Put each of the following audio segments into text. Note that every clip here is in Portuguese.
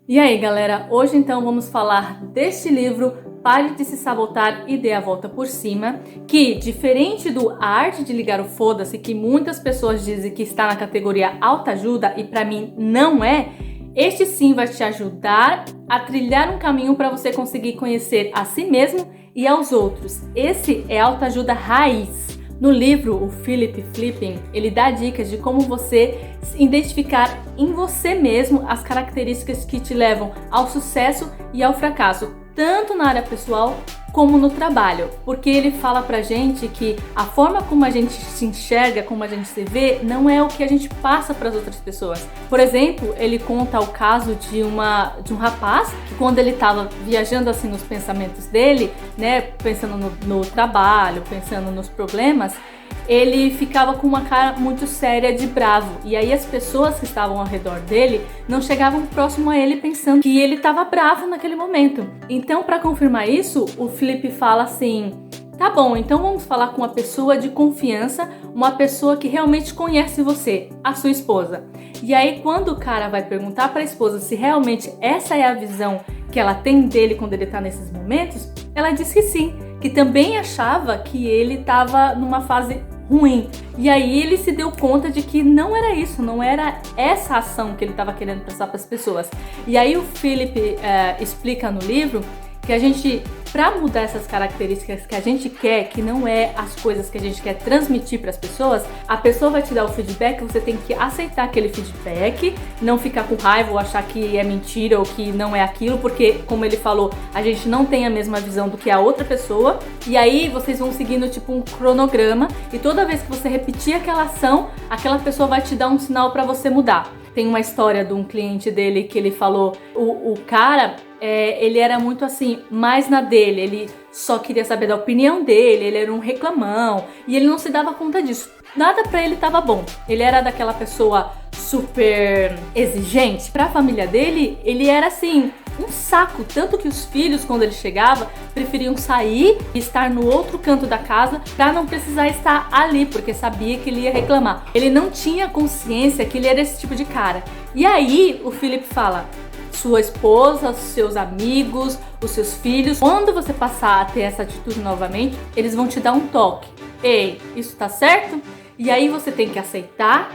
E aí, galera, hoje então vamos falar deste livro Pare de se sabotar e dê a volta por cima, que, diferente do A Arte de Ligar o Foda-se, que muitas pessoas dizem que está na categoria autoajuda e pra mim não é, este sim vai te ajudar a trilhar um caminho para você conseguir conhecer a si mesmo e aos outros. Esse é autoajuda raiz. No livro, o Philip Flipping, ele dá dicas de como você identificar em você mesmo as características que te levam ao sucesso e ao fracasso, tanto na área pessoal como no trabalho, porque ele fala pra gente que a forma como a gente se enxerga, como a gente se vê, não é o que a gente passa para as outras pessoas. Por exemplo, ele conta o caso de um rapaz que, quando ele estava viajando assim nos pensamentos dele, né, pensando no trabalho, pensando nos problemas, ele ficava com uma cara muito séria de bravo, e aí as pessoas que estavam ao redor dele não chegavam próximo a ele pensando que ele estava bravo naquele momento. Então, para confirmar isso, o Felipe fala assim: tá bom, então vamos falar com uma pessoa de confiança, uma pessoa que realmente conhece você, a sua esposa. E aí, quando o cara vai perguntar para a esposa se realmente essa é a visão que ela tem dele quando ele está nesses momentos, ela diz que sim, que também achava que ele estava numa fase ruim. E aí ele se deu conta de que não era isso, não era essa ação que ele estava querendo passar para as pessoas. E aí o Philip explica no livro que a gente, para mudar essas características que a gente quer, que não é as coisas que a gente quer transmitir para as pessoas, a pessoa vai te dar o feedback, você tem que aceitar aquele feedback, não ficar com raiva ou achar que é mentira ou que não é aquilo, porque, como ele falou, a gente não tem a mesma visão do que a outra pessoa. E aí vocês vão seguindo tipo um cronograma, e toda vez que você repetir aquela ação, aquela pessoa vai te dar um sinal para você mudar. Tem uma história de um cliente dele que ele falou, o cara, ele era muito assim, mais na dele, ele só queria saber da opinião dele, ele era um reclamão, e ele não se dava conta disso. Nada pra ele tava bom. Ele era daquela pessoa super exigente. Pra família dele, ele era assim, um saco. Tanto que os filhos, quando ele chegava, preferiam sair e estar no outro canto da casa pra não precisar estar ali, porque sabia que ele ia reclamar. Ele não tinha consciência que ele era esse tipo de cara. E aí, o Philip fala: sua esposa, os seus amigos, os seus filhos, quando você passar a ter essa atitude novamente, eles vão te dar um toque. Ei, isso tá certo? E aí você tem que aceitar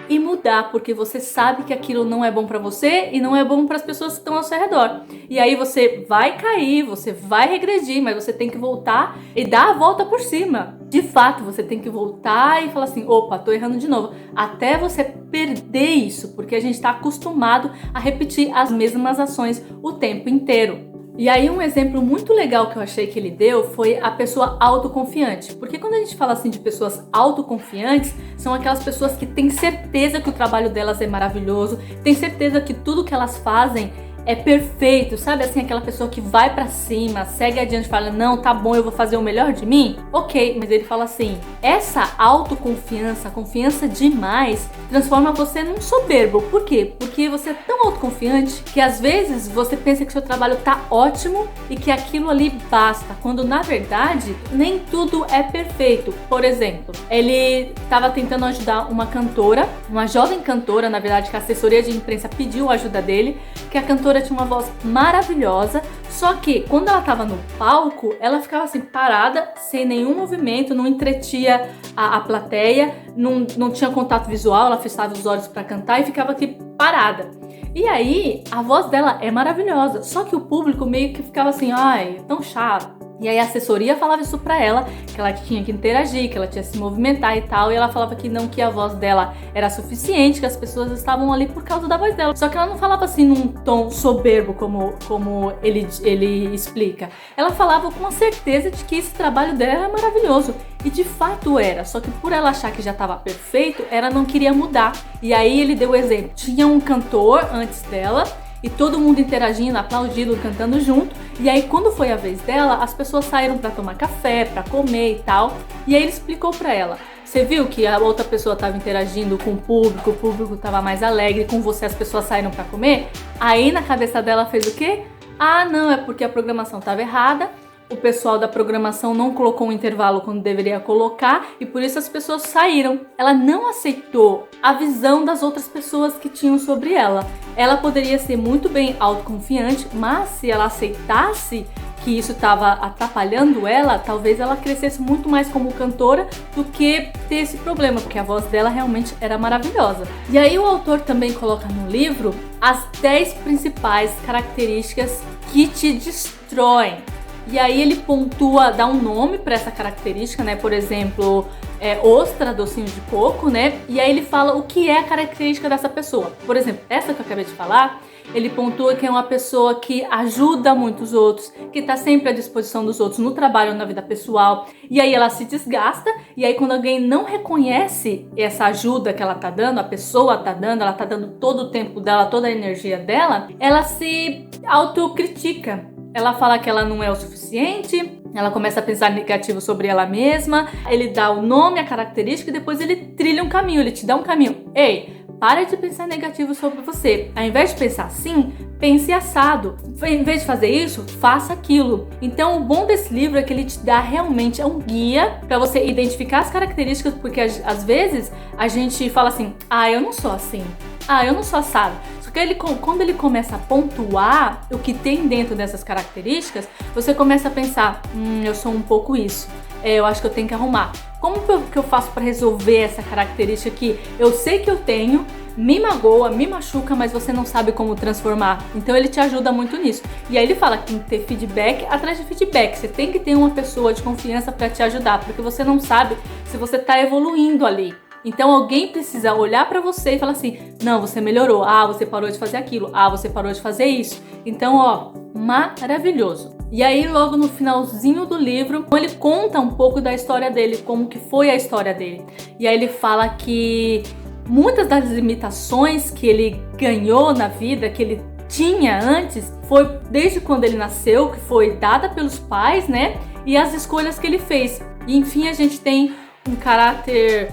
e mudar, porque você sabe que aquilo não é bom pra você e não é bom para as pessoas que estão ao seu redor. E aí você vai cair, você vai regredir, mas você tem que voltar e dar a volta por cima. De fato, você tem que voltar e falar assim: opa, tô errando de novo. Até você perder isso, porque a gente tá acostumado a repetir as mesmas ações o tempo inteiro. E aí um exemplo muito legal que eu achei que ele deu foi a pessoa autoconfiante. Porque quando a gente fala assim de pessoas autoconfiantes, são aquelas pessoas que têm certeza que o trabalho delas é maravilhoso, têm certeza que tudo que elas fazem é perfeito, sabe assim, aquela pessoa que vai pra cima, segue adiante, fala: não, tá bom, eu vou fazer o melhor de mim? Ok, mas ele fala assim: essa autoconfiança, confiança demais, transforma você num soberbo. Por quê? Porque você é tão autoconfiante que às vezes você pensa que seu trabalho tá ótimo e que aquilo ali basta, quando na verdade nem tudo é perfeito. Por exemplo, ele estava tentando ajudar uma cantora, uma jovem cantora, na verdade, que a assessoria de imprensa pediu a ajuda dele, que a cantora tinha uma voz maravilhosa, só que quando ela estava no palco, ela ficava assim parada, sem nenhum movimento, não entretia a plateia, não tinha contato visual, ela fechava os olhos para cantar e ficava aqui parada. E aí, a voz dela é maravilhosa, só que o público meio que ficava assim: ai, tão chato. E aí a assessoria falava isso pra ela, que ela tinha que interagir, que ela tinha que se movimentar e tal, e ela falava que não, que a voz dela era suficiente, que as pessoas estavam ali por causa da voz dela. Só que ela não falava assim num tom soberbo, como ele explica. Ela falava com a certeza de que esse trabalho dela era maravilhoso. E de fato era, só que por ela achar que já estava perfeito, ela não queria mudar. E aí ele deu o exemplo. Tinha um cantor antes dela, e todo mundo interagindo, aplaudindo, cantando junto. E aí quando foi a vez dela, as pessoas saíram para tomar café, para comer e tal. E aí ele explicou para ela: você viu que a outra pessoa estava interagindo com o público estava mais alegre, com você as pessoas saíram para comer? Aí na cabeça dela fez o quê? Ah, não, é porque a programação estava errada. o pessoal da programação não colocou um intervalo quando deveria colocar e por isso as pessoas saíram. Ela não aceitou a visão das outras pessoas que tinham sobre ela. Ela poderia ser muito bem autoconfiante, mas se ela aceitasse que isso estava atrapalhando ela, talvez ela crescesse muito mais como cantora do que ter esse problema, porque a voz dela realmente era maravilhosa. E aí o autor também coloca no livro as 10 principais características que te destroem. E aí ele pontua, dá um nome para essa característica, né? Por exemplo, ostra, docinho de coco, né? E aí ele fala o que é a característica dessa pessoa. Por exemplo, essa que eu acabei de falar, ele pontua que é uma pessoa que ajuda muito os outros, que tá sempre à disposição dos outros no trabalho ou na vida pessoal. E aí ela se desgasta, e aí quando alguém não reconhece essa ajuda que ela tá dando, a pessoa tá dando, ela tá dando todo o tempo dela, toda a energia dela, ela se autocritica. Ela fala que ela não é o suficiente, ela começa a pensar negativo sobre ela mesma, ele dá o nome, a característica e depois ele trilha um caminho, ele te dá um caminho. Ei, para de pensar negativo sobre você. Ao invés de pensar assim, pense assado. Em vez de fazer isso, faça aquilo. Então, o bom desse livro é que ele te dá realmente um guia para você identificar as características, porque às vezes a gente fala assim, eu não sou assim, eu não sou assado. Porque quando ele começa a pontuar o que tem dentro dessas características, você começa a pensar, eu sou um pouco isso, eu acho que eu tenho que arrumar. Como que eu faço para resolver essa característica que eu sei que eu tenho, me magoa, me machuca, mas você não sabe como transformar? Então ele te ajuda muito nisso. E aí ele fala que tem que ter feedback atrás de feedback. Você tem que ter uma pessoa de confiança para te ajudar, porque você não sabe se você está evoluindo ali. Então alguém precisa olhar pra você e falar assim, não, você melhorou, você parou de fazer aquilo, você parou de fazer isso. Então, maravilhoso. E aí logo no finalzinho do livro, ele conta um pouco da história dele, como que foi a história dele. E aí ele fala que muitas das limitações que ele ganhou na vida, que ele tinha antes, foi desde quando ele nasceu, que foi dada pelos pais, né? E as escolhas que ele fez. E enfim, a gente tem um caráter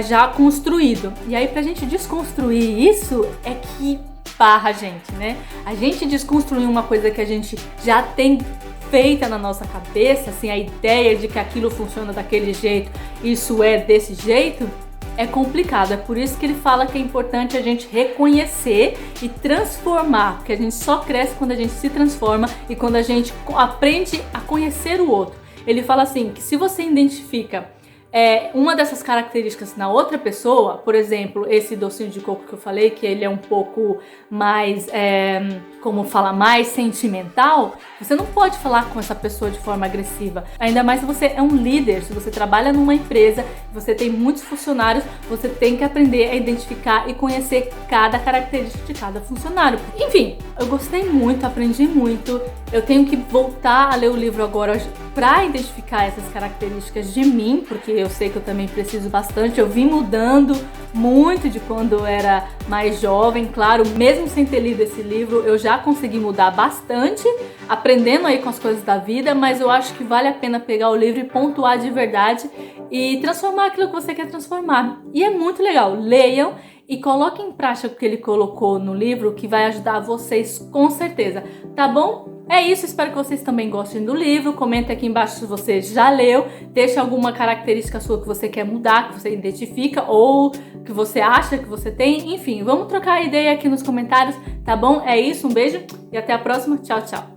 já construído. E aí pra gente desconstruir isso é que barra a gente, né? A gente desconstruir uma coisa que a gente já tem feita na nossa cabeça, assim, a ideia de que aquilo funciona daquele jeito, isso é desse jeito, é complicado. É por isso que ele fala que é importante a gente reconhecer e transformar, porque a gente só cresce quando a gente se transforma e quando a gente aprende a conhecer o outro. Ele fala assim, que se você identifica uma dessas características na outra pessoa, por exemplo, esse docinho de coco que eu falei, que ele é um pouco mais, mais sentimental, você não pode falar com essa pessoa de forma agressiva. Ainda mais se você é um líder, se você trabalha numa empresa, você tem muitos funcionários, você tem que aprender a identificar e conhecer cada característica de cada funcionário. Enfim, eu gostei muito, aprendi muito. Eu tenho que voltar a ler o livro agora para identificar essas características de mim, porque eu sei que eu também preciso bastante. Eu vim mudando muito de quando eu era mais jovem, claro, mesmo sem ter lido esse livro, eu já consegui mudar bastante, aprendendo aí com as coisas da vida, mas eu acho que vale a pena pegar o livro e pontuar de verdade e transformar aquilo que você quer transformar. E é muito legal, leiam e coloquem em prática o que ele colocou no livro, que vai ajudar vocês com certeza, tá bom? É isso, espero que vocês também gostem do livro. Comenta aqui embaixo se você já leu, deixa alguma característica sua que você quer mudar, que você identifica ou que você acha que você tem. Enfim, vamos trocar ideia aqui nos comentários, tá bom? É isso, um beijo e até a próxima. Tchau, tchau!